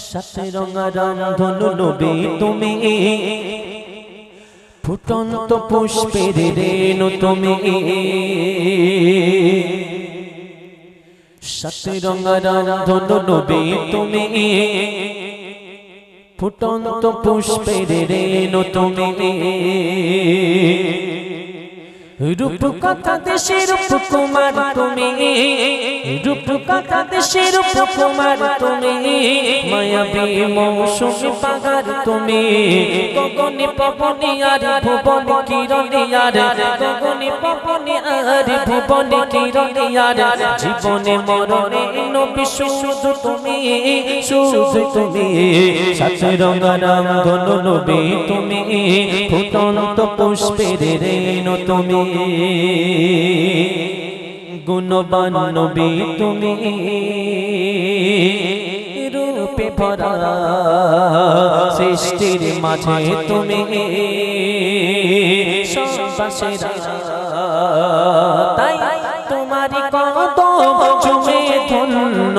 সাত রঙা রামধনু নবী তুমি, ফুটন্ত পুষ্পের রেণু তুমি। সাত রঙা রামধনু নবী তুমি, ফুটন্ত পুষ্পের রেণু তুমি। রূপ কথা দেশের উপকুমার তুমি, রূপ কথা দেশের উপকুমার তুমি। মায়াবী মৌসুমী পাগার তুমি, গগনে পবনে আর ভুবন কিরণে আর, গগনে পবনে আর ভুবন কিরণে আর। জীবনে মরণে নবী শুধু তুমি, শুধু তুমি। সাত রঙা রামধনু নবী তুমি, ফুটন্ত পুষ্পের রেণু তুমি। গুণবান নবী তুমি, রূপে ভরা সৃষ্টির মাঝে তুমি সর্বসেরা। তাই তোমারি কদম চুমে ধন্য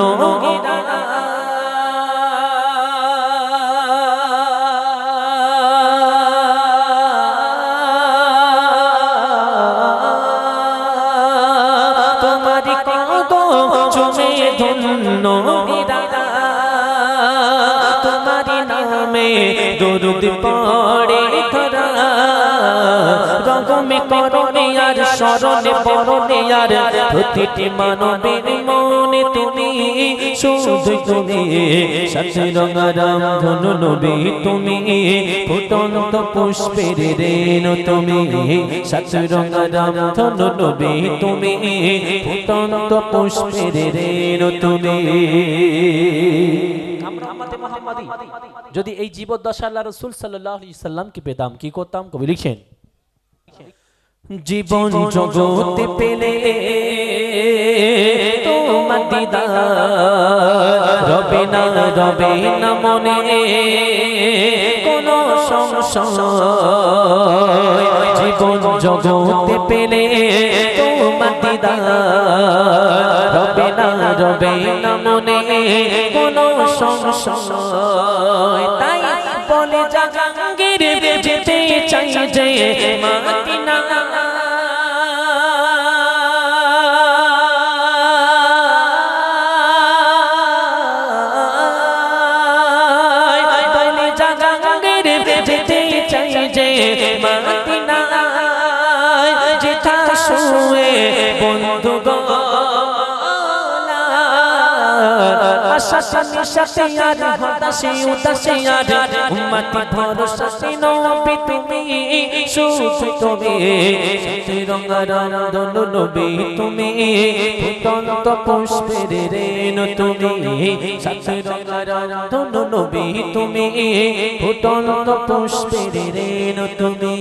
তোমারি নামে দরুদ পড়ে ধরা, রগমে করণে আর শরণে পরণে আর। প্রতিটি মানবের মনে তুমি, শুধু তুমি। সাত রঙা রামধনু নবী তুমি, ফুটন্ত পুষ্পের রেণু তুমি। সাত রঙা রামধনু নবী তুমি, ফুটন্ত পুষ্পের রেণু তুমি। যদি এই জীবদ্দশা আল্লাহ রাসূল সাল্লাল্লাহু আলাইহি সাল্লামকে পেতাম কি করতাম? কবি লিখেন, জীবন জগতে পেলে তোমার দিদার, রবে না মনে কোনো সংশয়। জীবন জগতে পেলে তোমার দিদার, রবে না মনে কোনো সংশয়। তাই বলে জাহাঙ্গীর যেতে চাই যে মদিনা, বলে জাহাঙ্গীর যেতে চাই যে মদিনা। যেথা শুয়ে বন্ধু আশাতে সাথে আর হতাশে উদাসে আর, উম্মতি ভরসাতে নবী তুমি, শুধু তুমি। সাত রঙা রামধনু নবী তুমি, ফুটন্ত পুষ্পের রেণু তুমি। সাত রঙা রামধনু নবী তুমি, ফুটন্ত পুষ্পের রেণু তুমি।